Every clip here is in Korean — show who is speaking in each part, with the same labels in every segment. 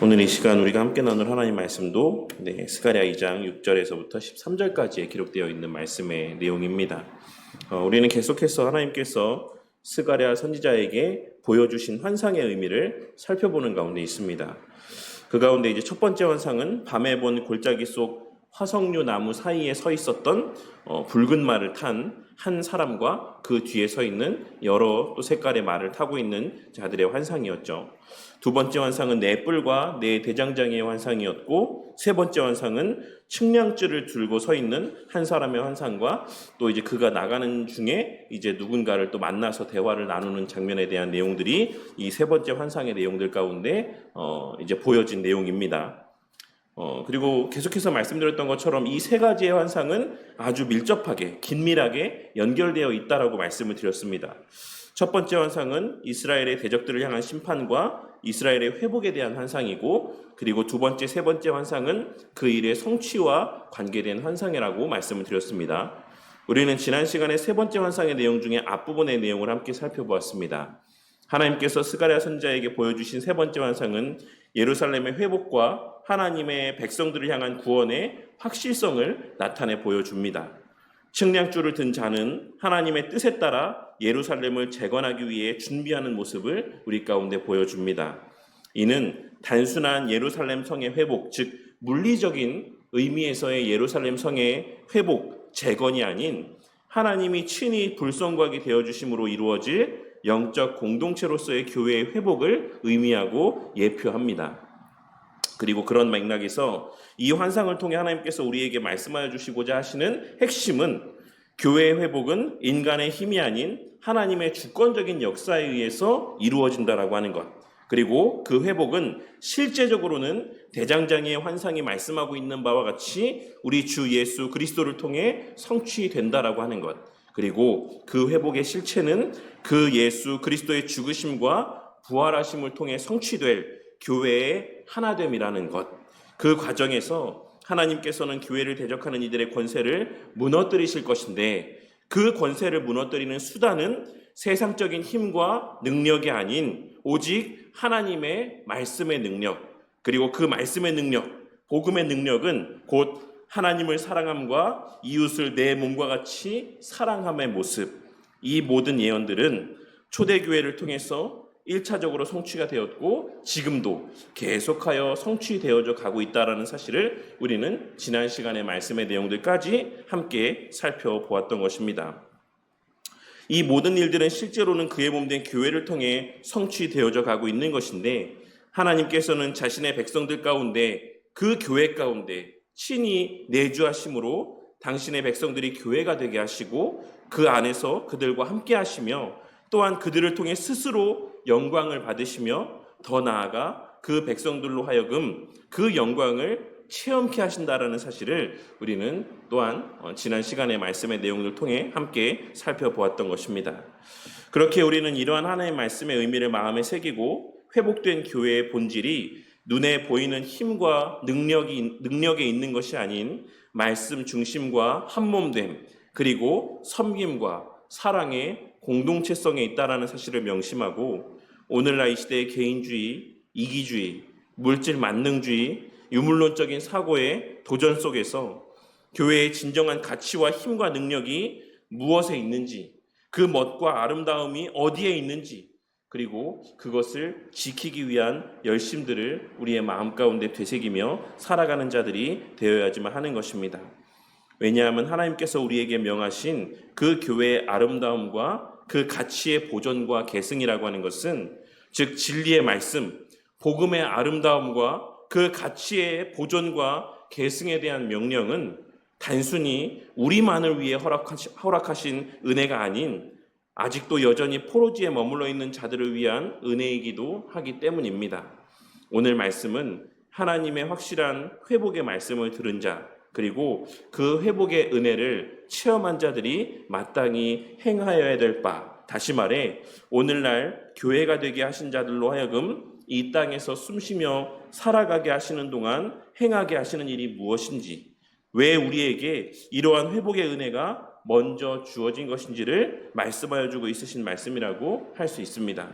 Speaker 1: 오늘 이 시간 우리가 함께 나눌 하나님 말씀도 스가랴 2장 6절에서부터 13절까지에 기록되어 있는 말씀의 내용입니다. 우리는 계속해서 하나님께서 스가랴 선지자에게 보여주신 환상의 의미를 살펴보는 가운데 있습니다. 그 가운데 이제 첫 번째 환상은 밤에 본 골짜기 속 화석류 나무 사이에 서 있었던 붉은 말을 탄 한 사람과 그 뒤에 서 있는 여러 또 색깔의 말을 타고 있는 자들의 환상이었죠. 두 번째 환상은 네 뿔과 네 대장장이의 환상이었고, 세 번째 환상은 측량줄을 들고 서 있는 한 사람의 환상과 또 이제 그가 나가는 중에 이제 누군가를 또 만나서 대화를 나누는 장면에 대한 내용들이 이 세 번째 환상의 내용들 가운데 이제 보여진 내용입니다. 그리고 계속해서 말씀드렸던 것처럼 이 세 가지의 환상은 아주 밀접하게 긴밀하게 연결되어 있다라고 말씀을 드렸습니다. 첫 번째 환상은 이스라엘의 대적들을 향한 심판과 이스라엘의 회복에 대한 환상이고, 그리고 두 번째, 세 번째 환상은 그 일의 성취와 관계된 환상이라고 말씀을 드렸습니다. 우리는 지난 시간에 세 번째 환상의 내용 중에 앞부분의 내용을 함께 살펴보았습니다. 하나님께서 스가랴 선지자에게 보여주신 세 번째 환상은 예루살렘의 회복과 하나님의 백성들을 향한 구원의 확실성을 나타내 보여줍니다. 측량줄을 든 자는 하나님의 뜻에 따라 예루살렘을 재건하기 위해 준비하는 모습을 우리 가운데 보여줍니다. 이는 단순한 예루살렘 성의 회복, 즉 물리적인 의미에서의 예루살렘 성의 회복, 재건이 아닌 하나님이 친히 불성곽이 되어주심으로 이루어질 영적 공동체로서의 교회의 회복을 의미하고 예표합니다. 그리고 그런 맥락에서 이 환상을 통해 하나님께서 우리에게 말씀하여 주시고자 하시는 핵심은 교회의 회복은 인간의 힘이 아닌 하나님의 주권적인 역사에 의해서 이루어진다라고 하는 것. 그리고 그 회복은 실제적으로는 대장장이의 환상이 말씀하고 있는 바와 같이 우리 주 예수 그리스도를 통해 성취된다라고 하는 것. 그리고 그 회복의 실체는 그 예수 그리스도의 죽으심과 부활하심을 통해 성취될 교회의 하나됨이라는 것. 그 과정에서 하나님께서는 교회를 대적하는 이들의 권세를 무너뜨리실 것인데, 그 권세를 무너뜨리는 수단은 세상적인 힘과 능력이 아닌 오직 하나님의 말씀의 능력, 그리고 그 말씀의 능력, 복음의 능력은 곧 하나님을 사랑함과 이웃을 내 몸과 같이 사랑함의 모습. 이 모든 예언들은 초대교회를 통해서 1차적으로 성취가 되었고 지금도 계속하여 성취되어져 가고 있다는 사실을 우리는 지난 시간의 말씀의 내용들까지 함께 살펴보았던 것입니다. 이 모든 일들은 실제로는 그의 몸된 교회를 통해 성취되어져 가고 있는 것인데, 하나님께서는 자신의 백성들 가운데 그 교회 가운데 친히 내주하심으로 당신의 백성들이 교회가 되게 하시고 그 안에서 그들과 함께 하시며 또한 그들을 통해 스스로 영광을 받으시며 더 나아가 그 백성들로 하여금 그 영광을 체험케 하신다라는 사실을 우리는 또한 지난 시간의 말씀의 내용을 통해 함께 살펴보았던 것입니다. 그렇게 우리는 이러한 하나님의 말씀의 의미를 마음에 새기고 회복된 교회의 본질이 눈에 보이는 힘과 능력에 있는 것이 아닌 말씀 중심과 한몸됨, 그리고 섬김과 사랑의 공동체성에 있다라는 사실을 명심하고, 오늘날 이 시대의 개인주의, 이기주의, 물질 만능주의, 유물론적인 사고의 도전 속에서 교회의 진정한 가치와 힘과 능력이 무엇에 있는지, 그 멋과 아름다움이 어디에 있는지, 그리고 그것을 지키기 위한 열심들을 우리의 마음 가운데 되새기며 살아가는 자들이 되어야지만 하는 것입니다. 왜냐하면 하나님께서 우리에게 명하신 그 교회의 아름다움과 그 가치의 보존과 계승이라고 하는 것은, 즉 진리의 말씀, 복음의 아름다움과 그 가치의 보존과 계승에 대한 명령은 단순히 우리만을 위해 허락하신 은혜가 아닌 아직도 여전히 포로지에 머물러 있는 자들을 위한 은혜이기도 하기 때문입니다. 오늘 말씀은 하나님의 확실한 회복의 말씀을 들은 자, 그리고 그 회복의 은혜를 체험한 자들이 마땅히 행하여야 될 바, 다시 말해 오늘날 교회가 되게 하신 자들로 하여금 이 땅에서 숨쉬며 살아가게 하시는 동안 행하게 하시는 일이 무엇인지, 왜 우리에게 이러한 회복의 은혜가 먼저 주어진 것인지를 말씀하여 주고 있으신 말씀이라고 할 수 있습니다.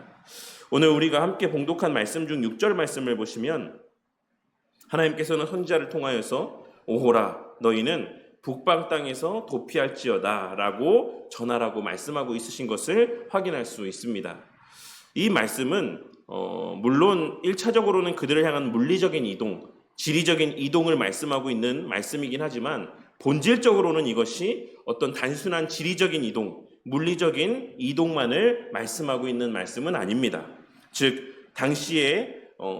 Speaker 1: 오늘 우리가 함께 봉독한 말씀 중 6절 말씀을 보시면 하나님께서는 선지자를 통하여서 오호라 너희는 북방 땅에서 도피할지어다 라고 전하라고 말씀하고 있으신 것을 확인할 수 있습니다. 이 말씀은 물론 1차적으로는 그들을 향한 물리적인 이동, 지리적인 이동을 말씀하고 있는 말씀이긴 하지만 본질적으로는 이것이 어떤 단순한 지리적인 이동, 물리적인 이동만을 말씀하고 있는 말씀은 아닙니다. 즉 당시에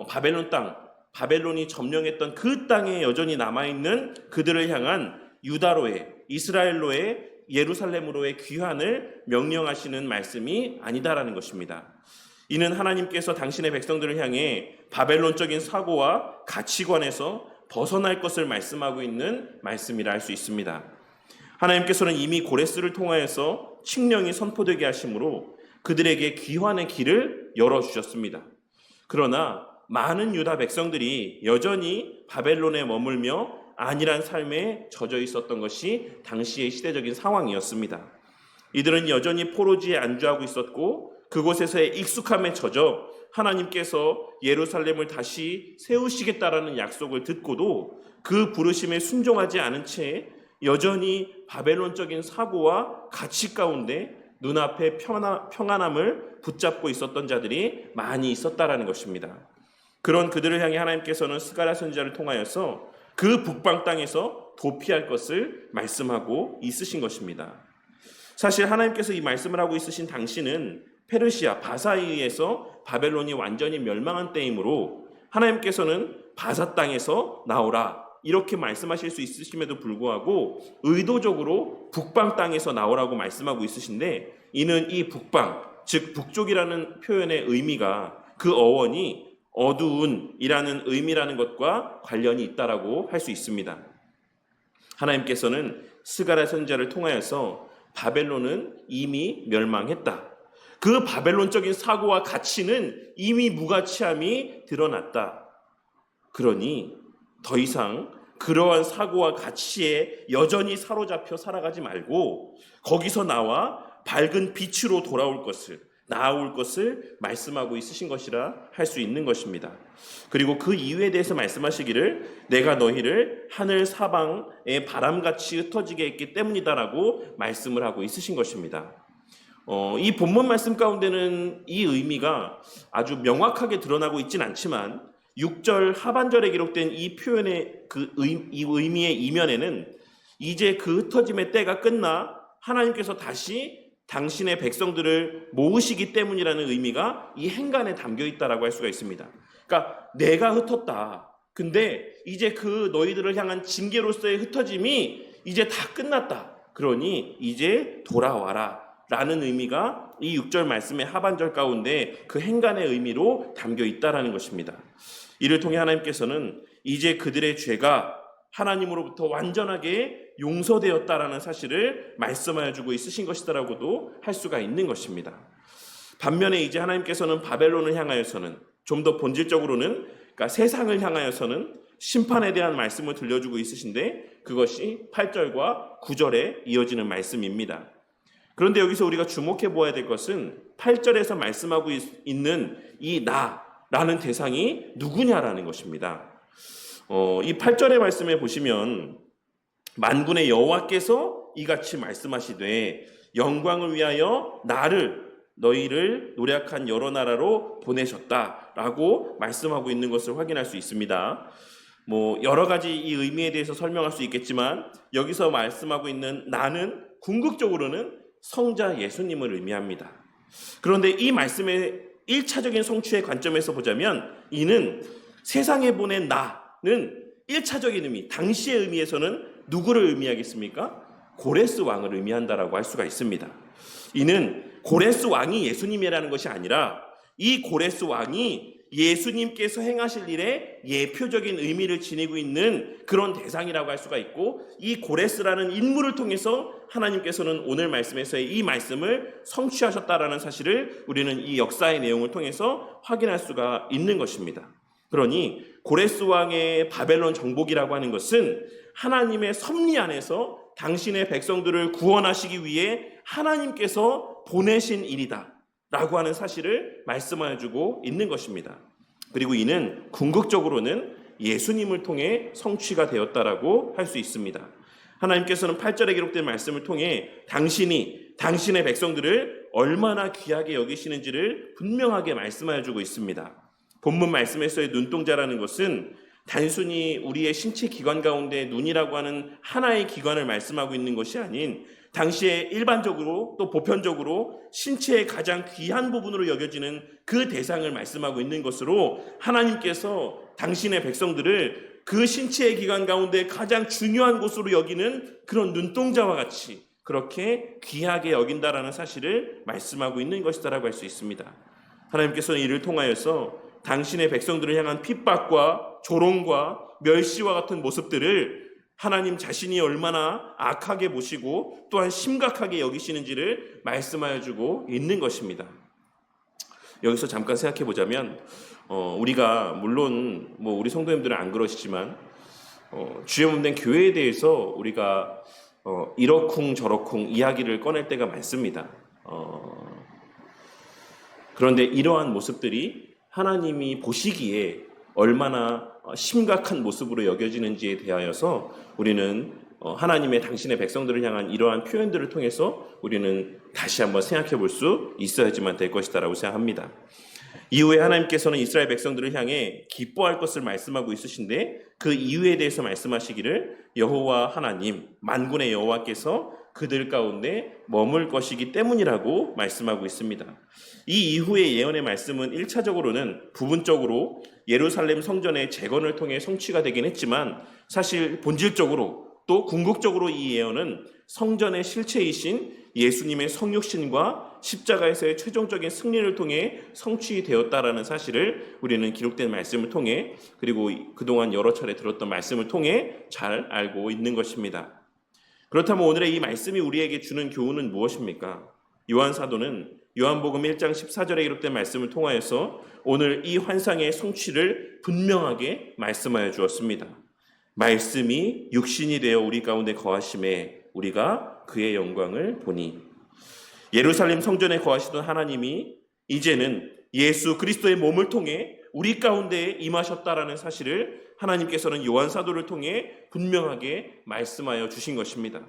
Speaker 1: 바벨론 땅, 바벨론이 점령했던 그 땅에 여전히 남아있는 그들을 향한 유다로의, 이스라엘로의, 예루살렘으로의 귀환을 명령하시는 말씀이 아니다라는 것입니다. 이는 하나님께서 당신의 백성들을 향해 바벨론적인 사고와 가치관에서 벗어날 것을 말씀하고 있는 말씀이라 할 수 있습니다. 하나님께서는 이미 고레스를 통하여서 칙령이 선포되게 하심으로 그들에게 귀환의 길을 열어주셨습니다. 그러나 많은 유다 백성들이 여전히 바벨론에 머물며 안일한 삶에 젖어 있었던 것이 당시의 시대적인 상황이었습니다. 이들은 여전히 포로지에 안주하고 있었고 그곳에서의 익숙함에 젖어 하나님께서 예루살렘을 다시 세우시겠다라는 약속을 듣고도 그 부르심에 순종하지 않은 채 여전히 바벨론적인 사고와 가치 가운데 눈앞의 평안함을 붙잡고 있었던 자들이 많이 있었다라는 것입니다. 그런 그들을 향해 하나님께서는 스가랴 선지자를 통하여서 그 북방 땅에서 도피할 것을 말씀하고 있으신 것입니다. 사실 하나님께서 이 말씀을 하고 있으신 당시는 페르시아 바사에 의해서 바벨론이 완전히 멸망한 때이므로 하나님께서는 바사 땅에서 나오라 이렇게 말씀하실 수 있으심에도 불구하고 의도적으로 북방 땅에서 나오라고 말씀하고 있으신데 이는 이 북방, 즉 북쪽이라는 표현의 의미가 그 어원이 어두운이라는 의미라는 것과 관련이 있다라고 할 수 있습니다. 하나님께서는 스가랴 선지자를 통하여서 바벨론은 이미 멸망했다. 그 바벨론적인 사고와 가치는 이미 무가치함이 드러났다. 그러니 더 이상 그러한 사고와 가치에 여전히 사로잡혀 살아가지 말고 거기서 나와 밝은 빛으로 나아올 것을 말씀하고 있으신 것이라 할 수 있는 것입니다. 그리고 그 이유에 대해서 말씀하시기를 내가 너희를 하늘 사방의 바람같이 흩어지게 했기 때문이다라고 말씀을 하고 있으신 것입니다. 이 본문 말씀 가운데는 이 의미가 아주 명확하게 드러나고 있진 않지만 6절 하반절에 기록된 이 표현의 이 의미의 이면에는 이제 그 흩어짐의 때가 끝나 하나님께서 다시 당신의 백성들을 모으시기 때문이라는 의미가 이 행간에 담겨 있다라고 할 수가 있습니다. 그러니까 내가 흩었다. 근데 이제 그 너희들을 향한 징계로서의 흩어짐이 이제 다 끝났다. 그러니 이제 돌아와라 라는 의미가 이 6절 말씀의 하반절 가운데 그 행간의 의미로 담겨 있다라는 것입니다. 이를 통해 하나님께서는 이제 그들의 죄가 하나님으로부터 완전하게 용서되었다라는 사실을 말씀하여 주고 있으신 것이다라고도 할 수가 있는 것입니다. 반면에 이제 하나님께서는 바벨론을 향하여서는 좀 더 본질적으로는 그러니까 세상을 향하여서는 심판에 대한 말씀을 들려주고 있으신데 그것이 8절과 9절에 이어지는 말씀입니다. 그런데 여기서 우리가 주목해 보아야 될 것은 8절에서 말씀하고 있는 이 나라는 대상이 누구냐라는 것입니다. 이 8절의 말씀에 보시면 만군의 여호와께서 이같이 말씀하시되 영광을 위하여 너희를 노력한 여러 나라로 보내셨다라고 말씀하고 있는 것을 확인할 수 있습니다. 여러 가지 이 의미에 대해서 설명할 수 있겠지만 여기서 말씀하고 있는 나는 궁극적으로는 성자 예수님을 의미합니다. 그런데 이 말씀의 1차적인 성취의 관점에서 보자면 이는 세상에 보낸 나는 1차적인 의미, 당시의 의미에서는 누구를 의미하겠습니까? 고레스 왕을 의미한다라고 할 수가 있습니다. 이는 고레스 왕이 예수님이라는 것이 아니라 이 고레스 왕이 예수님께서 행하실 일에 예표적인 의미를 지니고 있는 그런 대상이라고 할 수가 있고 이 고레스라는 인물을 통해서 하나님께서는 오늘 말씀에서의 이 말씀을 성취하셨다라는 사실을 우리는 이 역사의 내용을 통해서 확인할 수가 있는 것입니다. 그러니 고레스 왕의 바벨론 정복이라고 하는 것은 하나님의 섭리 안에서 당신의 백성들을 구원하시기 위해 하나님께서 보내신 일이다 라고 하는 사실을 말씀하여 주고 있는 것입니다. 그리고 이는 궁극적으로는 예수님을 통해 성취가 되었다라고 할 수 있습니다. 하나님께서는 8절에 기록된 말씀을 통해 당신이 당신의 백성들을 얼마나 귀하게 여기시는지를 분명하게 말씀하여 주고 있습니다. 본문 말씀에서의 눈동자라는 것은 단순히 우리의 신체 기관 가운데 눈이라고 하는 하나의 기관을 말씀하고 있는 것이 아닌 당시에 일반적으로 또 보편적으로 신체의 가장 귀한 부분으로 여겨지는 그 대상을 말씀하고 있는 것으로 하나님께서 당신의 백성들을 그 신체의 기관 가운데 가장 중요한 곳으로 여기는 그런 눈동자와 같이 그렇게 귀하게 여긴다라는 사실을 말씀하고 있는 것이다라고 할 수 있습니다. 하나님께서는 이를 통하여서 당신의 백성들을 향한 핍박과 조롱과 멸시와 같은 모습들을 하나님 자신이 얼마나 악하게 보시고 또한 심각하게 여기시는지를 말씀하여 주고 있는 것입니다. 여기서 잠깐 생각해 보자면 우리가 물론 우리 성도님들은 안 그러시지만 주의 몸된 교회에 대해서 우리가 이러쿵 저러쿵 이야기를 꺼낼 때가 많습니다. 그런데 이러한 모습들이 하나님이 보시기에 얼마나 심각한 모습으로 여겨지는지에 대하여서 우리는 하나님의 당신의 백성들을 향한 이러한 표현들을 통해서 우리는 다시 한번 생각해 볼 수 있어야지만 될 것이다라고 생각합니다. 이후에 하나님께서는 이스라엘 백성들을 향해 기뻐할 것을 말씀하고 있으신데 그 이유에 대해서 말씀하시기를 여호와 하나님 만군의 여호와께서 그들 가운데 머물 것이기 때문이라고 말씀하고 있습니다. 이 이후의 예언의 말씀은 1차적으로는 부분적으로 예루살렘 성전의 재건을 통해 성취가 되긴 했지만 사실 본질적으로 또 궁극적으로 이 예언은 성전의 실체이신 예수님의 성육신과 십자가에서의 최종적인 승리를 통해 성취되었다라는 사실을 우리는 기록된 말씀을 통해 그리고 그동안 여러 차례 들었던 말씀을 통해 잘 알고 있는 것입니다. 그렇다면 오늘의 이 말씀이 우리에게 주는 교훈은 무엇입니까? 요한 사도는 요한복음 1장 14절에 기록된 말씀을 통하여서 오늘 이 환상의 성취를 분명하게 말씀하여 주었습니다. 말씀이 육신이 되어 우리 가운데 거하심에 우리가 그의 영광을 보니. 예루살렘 성전에 거하시던 하나님이 이제는 예수 그리스도의 몸을 통해 우리 가운데 임하셨다라는 사실을 하나님께서는 요한 사도를 통해 분명하게 말씀하여 주신 것입니다.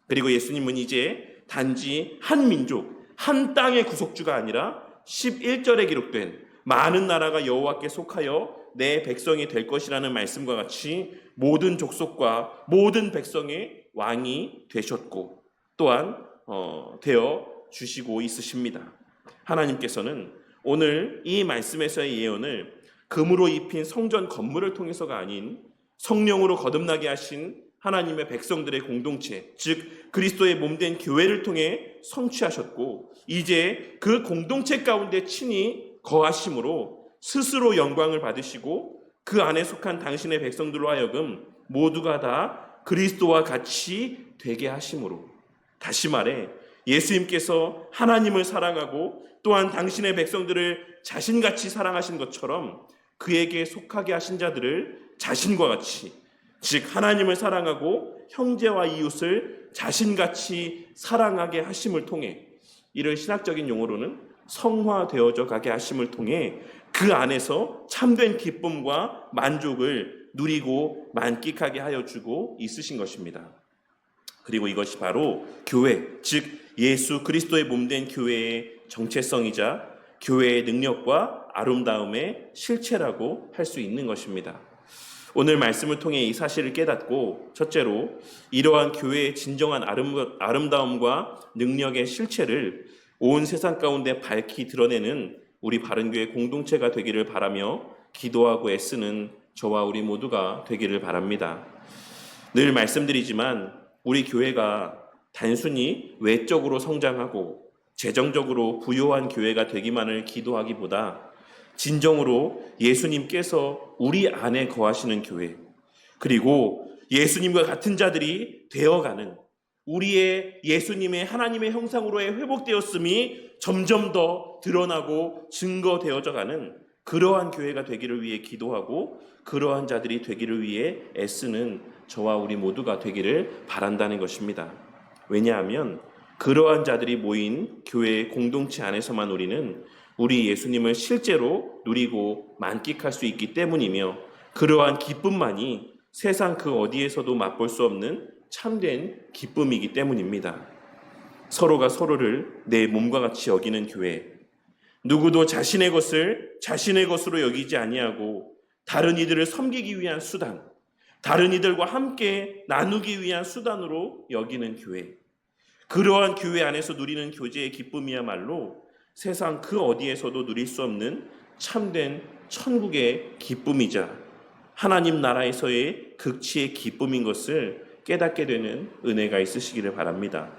Speaker 1: 그리고 예수님은 이제 단지 한 민족, 한 땅의 구속주가 아니라 11절에 기록된 많은 나라가 여호와께 속하여 내 백성이 될 것이라는 말씀과 같이 모든 족속과 모든 백성의 왕이 되셨고 또한 되어 주시고 있으십니다. 하나님께서는 오늘 이 말씀에서의 예언을 금으로 입힌 성전 건물을 통해서가 아닌 성령으로 거듭나게 하신 하나님의 백성들의 공동체, 즉 그리스도의 몸된 교회를 통해 성취하셨고 이제 그 공동체 가운데 친히 거하심으로 스스로 영광을 받으시고 그 안에 속한 당신의 백성들로 하여금 모두가 다 그리스도와 같이 되게 하심으로, 다시 말해 예수님께서 하나님을 사랑하고 또한 당신의 백성들을 자신같이 사랑하신 것처럼 그에게 속하게 하신 자들을 자신과 같이, 즉 하나님을 사랑하고 형제와 이웃을 자신같이 사랑하게 하심을 통해, 이를 신학적인 용어로는 성화되어져 가게 하심을 통해 그 안에서 참된 기쁨과 만족을 누리고 만끽하게 하여 주고 있으신 것입니다. 그리고 이것이 바로 교회, 즉 예수 그리스도의 몸된 교회의 정체성이자 교회의 능력과 아름다움의 실체라고 할 수 있는 것입니다. 오늘 말씀을 통해 이 사실을 깨닫고 첫째로 이러한 교회의 진정한 아름다움과 능력의 실체를 온 세상 가운데 밝히 드러내는 우리 바른교회 공동체가 되기를 바라며 기도하고 애쓰는 저와 우리 모두가 되기를 바랍니다. 늘 말씀드리지만 우리 교회가 단순히 외적으로 성장하고 재정적으로 부유한 교회가 되기만을 기도하기보다 진정으로 예수님께서 우리 안에 거하시는 교회, 그리고 예수님과 같은 자들이 되어가는 우리의 예수님의 하나님의 형상으로의 회복되었음이 점점 더 드러나고 증거되어져 가는 그러한 교회가 되기를 위해 기도하고 그러한 자들이 되기를 위해 애쓰는 저와 우리 모두가 되기를 바란다는 것입니다. 왜냐하면 그러한 자들이 모인 교회 공동체 안에서만 우리는 우리 예수님을 실제로 누리고 만끽할 수 있기 때문이며, 그러한 기쁨만이 세상 그 어디에서도 맛볼 수 없는 참된 기쁨이기 때문입니다. 서로가 서로를 내 몸과 같이 여기는 교회, 누구도 자신의 것을 자신의 것으로 여기지 아니하고 다른 이들을 섬기기 위한 수단, 다른 이들과 함께 나누기 위한 수단으로 여기는 교회, 그러한 교회 안에서 누리는 교제의 기쁨이야말로 세상 그 어디에서도 누릴 수 없는 참된 천국의 기쁨이자 하나님 나라에서의 극치의 기쁨인 것을 깨닫게 되는 은혜가 있으시기를 바랍니다.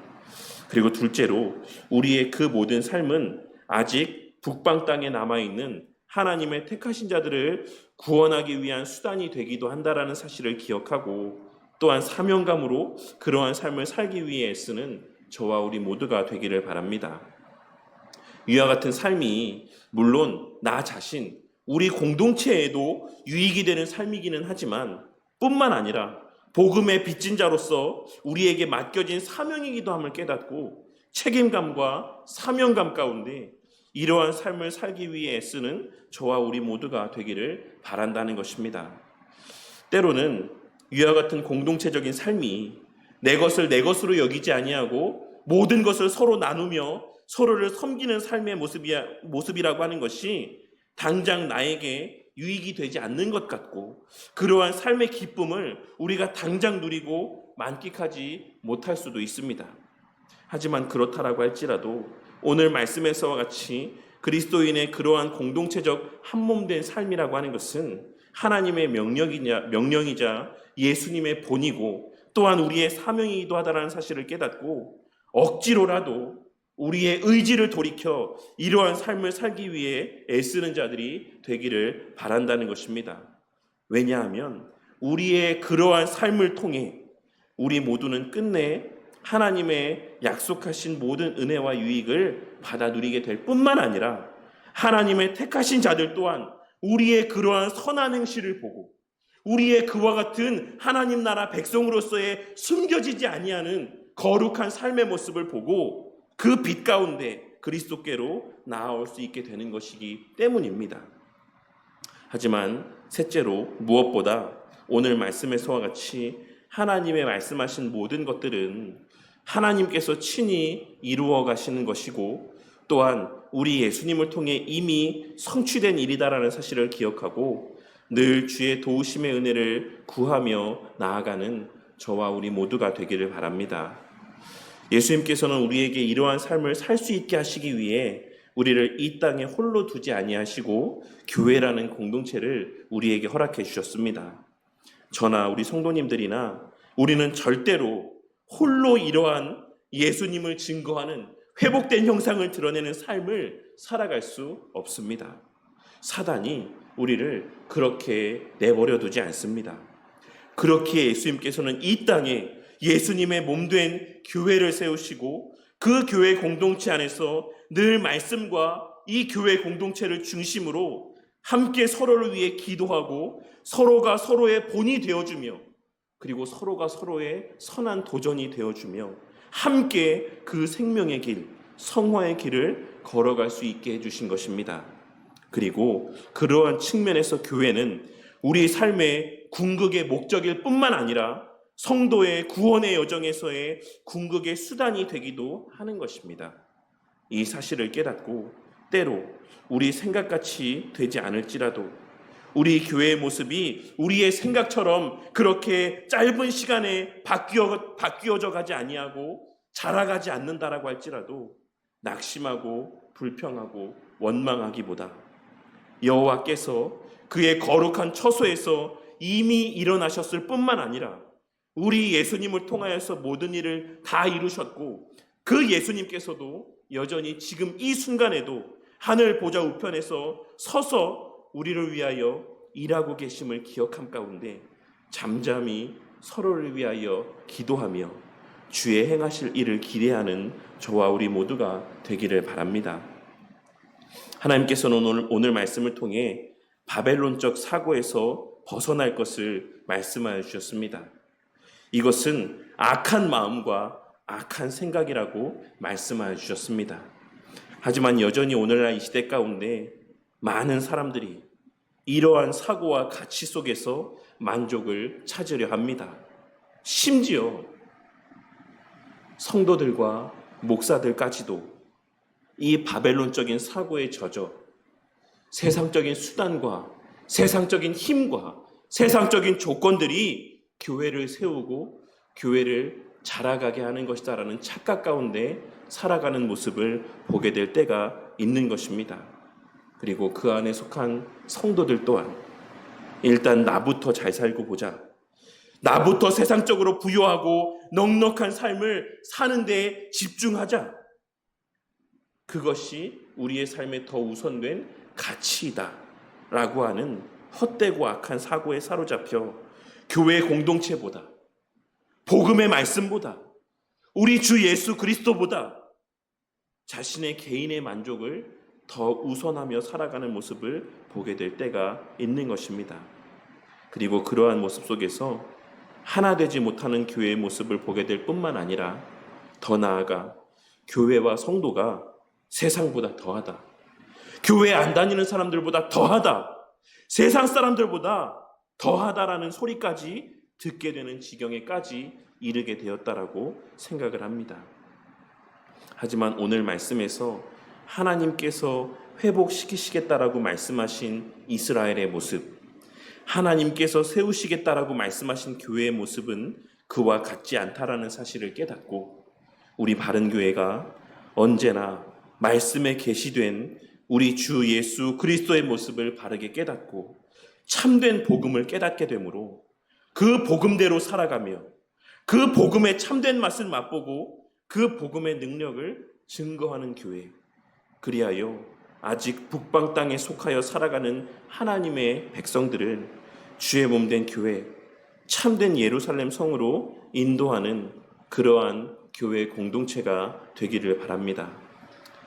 Speaker 1: 그리고 둘째로, 우리의 그 모든 삶은 아직 북방 땅에 남아있는 하나님의 택하신 자들을 구원하기 위한 수단이 되기도 한다라는 사실을 기억하고, 또한 사명감으로 그러한 삶을 살기 위해 애쓰는 저와 우리 모두가 되기를 바랍니다. 이와 같은 삶이 물론 나 자신, 우리 공동체에도 유익이 되는 삶이기는 하지만 뿐만 아니라 복음의 빚진 자로서 우리에게 맡겨진 사명이기도 함을 깨닫고, 책임감과 사명감 가운데 이러한 삶을 살기 위해 애쓰는 저와 우리 모두가 되기를 바란다는 것입니다. 때로는 이와 같은 공동체적인 삶이 내 것을 내 것으로 여기지 아니하고 모든 것을 서로 나누며 서로를 섬기는 삶의 모습이라고 하는 것이 당장 나에게 유익이 되지 않는 것 같고, 그러한 삶의 기쁨을 우리가 당장 누리고 만끽하지 못할 수도 있습니다. 하지만 그렇다라고 할지라도 오늘 말씀에서와 같이 그리스도인의 그러한 공동체적 한몸된 삶이라고 하는 것은 하나님의 명령이자 예수님의 본이고 또한 우리의 사명이기도 하다라는 사실을 깨닫고, 억지로라도 우리의 의지를 돌이켜 이러한 삶을 살기 위해 애쓰는 자들이 되기를 바란다는 것입니다. 왜냐하면 우리의 그러한 삶을 통해 우리 모두는 끝내 하나님의 약속하신 모든 은혜와 유익을 받아 누리게 될 뿐만 아니라 하나님의 택하신 자들 또한 우리의 그러한 선한 행실을 보고 우리의 그와 같은 하나님 나라 백성으로서의 숨겨지지 아니하는 거룩한 삶의 모습을 보고 그 빛 가운데 그리스도께로 나아올 수 있게 되는 것이기 때문입니다. 하지만 셋째로, 무엇보다 오늘 말씀에서와 같이 하나님의 말씀하신 모든 것들은 하나님께서 친히 이루어 가시는 것이고 또한 우리 예수님을 통해 이미 성취된 일이다라는 사실을 기억하고 늘 주의 도우심의 은혜를 구하며 나아가는 저와 우리 모두가 되기를 바랍니다. 예수님께서는 우리에게 이러한 삶을 살 수 있게 하시기 위해 우리를 이 땅에 홀로 두지 아니하시고 교회라는 공동체를 우리에게 허락해 주셨습니다. 저나 우리 성도님들이나 우리는 절대로 홀로 이러한 예수님을 증거하는 회복된 형상을 드러내는 삶을 살아갈 수 없습니다. 사단이 우리를 그렇게 내버려 두지 않습니다. 그렇기에 예수님께서는 이 땅에 예수님의 몸된 교회를 세우시고 그 교회 공동체 안에서 늘 말씀과 이 교회 공동체를 중심으로 함께 서로를 위해 기도하고 서로가 서로의 본이 되어주며 그리고 서로가 서로의 선한 도전이 되어주며 함께 그 생명의 길, 성화의 길을 걸어갈 수 있게 해주신 것입니다. 그리고 그러한 측면에서 교회는 우리 삶의 궁극의 목적일 뿐만 아니라 성도의 구원의 여정에서의 궁극의 수단이 되기도 하는 것입니다. 이 사실을 깨닫고 때로 우리 생각같이 되지 않을지라도 우리 교회의 모습이 우리의 생각처럼 그렇게 짧은 시간에 바뀌어져 가지 아니하고 자라가지 않는다라고 할지라도 낙심하고 불평하고 원망하기보다 여호와께서 그의 거룩한 처소에서 이미 일어나셨을 뿐만 아니라 우리 예수님을 통하여서 모든 일을 다 이루셨고 그 예수님께서도 여전히 지금 이 순간에도 하늘 보좌 우편에서 서서 우리를 위하여 일하고 계심을 기억함 가운데 잠잠히 서로를 위하여 기도하며 주의 행하실 일을 기대하는 저와 우리 모두가 되기를 바랍니다. 하나님께서는 오늘 말씀을 통해 바벨론적 사고에서 벗어날 것을 말씀하여 주셨습니다. 이것은 악한 마음과 악한 생각이라고 말씀하여 주셨습니다. 하지만 여전히 오늘날 이 시대 가운데 많은 사람들이 이러한 사고와 가치 속에서 만족을 찾으려 합니다. 심지어 성도들과 목사들까지도 이 바벨론적인 사고에 젖어 세상적인 수단과 세상적인 힘과 세상적인 조건들이 교회를 세우고 교회를 자라가게 하는 것이다라는 착각 가운데 살아가는 모습을 보게 될 때가 있는 것입니다. 그리고 그 안에 속한 성도들 또한 일단 나부터 잘 살고 보자, 나부터 세상적으로 부유하고 넉넉한 삶을 사는 데 집중하자, 그것이 우리의 삶에 더 우선된 가치이다 라고 하는 헛되고 악한 사고에 사로잡혀 교회 공동체보다, 복음의 말씀보다, 우리 주 예수 그리스도보다 자신의 개인의 만족을 더 우선하며 살아가는 모습을 보게 될 때가 있는 것입니다. 그리고 그러한 모습 속에서 하나 되지 못하는 교회의 모습을 보게 될 뿐만 아니라 더 나아가 교회와 성도가 세상보다 더하다, 교회 안 다니는 사람들보다 더하다, 세상 사람들보다 더하다라는 소리까지 듣게 되는 지경에까지 이르게 되었다라고 생각을 합니다. 하지만 오늘 말씀에서 하나님께서 회복시키시겠다라고 말씀하신 이스라엘의 모습, 하나님께서 세우시겠다라고 말씀하신 교회의 모습은 그와 같지 않다라는 사실을 깨닫고 우리 바른교회가 언제나 말씀에 계시된 우리 주 예수 그리스도의 모습을 바르게 깨닫고 참된 복음을 깨닫게 되므로 그 복음대로 살아가며 그 복음의 참된 맛을 맛보고 그 복음의 능력을 증거하는 교회, 그리하여 아직 북방 땅에 속하여 살아가는 하나님의 백성들을 주의 몸된 교회, 참된 예루살렘 성으로 인도하는 그러한 교회 공동체가 되기를 바랍니다.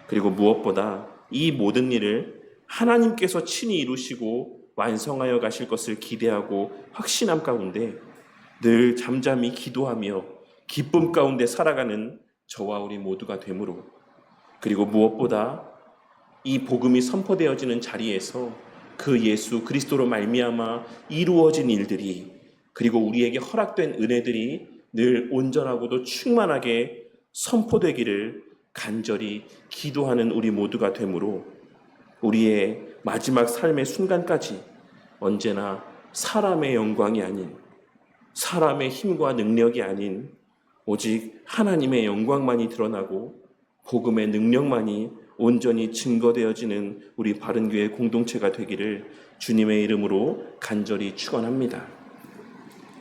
Speaker 1: 그리고 무엇보다 이 모든 일을 하나님께서 친히 이루시고 완성하여 가실 것을 기대하고 확신함 가운데 늘 잠잠히 기도하며 기쁨 가운데 살아가는 저와 우리 모두가 되므로, 그리고 무엇보다 이 복음이 선포되어지는 자리에서 그 예수 그리스도로 말미암아 이루어진 일들이, 그리고 우리에게 허락된 은혜들이 늘 온전하고도 충만하게 선포되기를 간절히 기도하는 우리 모두가 되므로 우리의 마지막 삶의 순간까지 언제나 사람의 영광이 아닌, 사람의 힘과 능력이 아닌 오직 하나님의 영광만이 드러나고 복음의 능력만이 온전히 증거되어지는 우리 바른교회 공동체가 되기를 주님의 이름으로 간절히 축원합니다.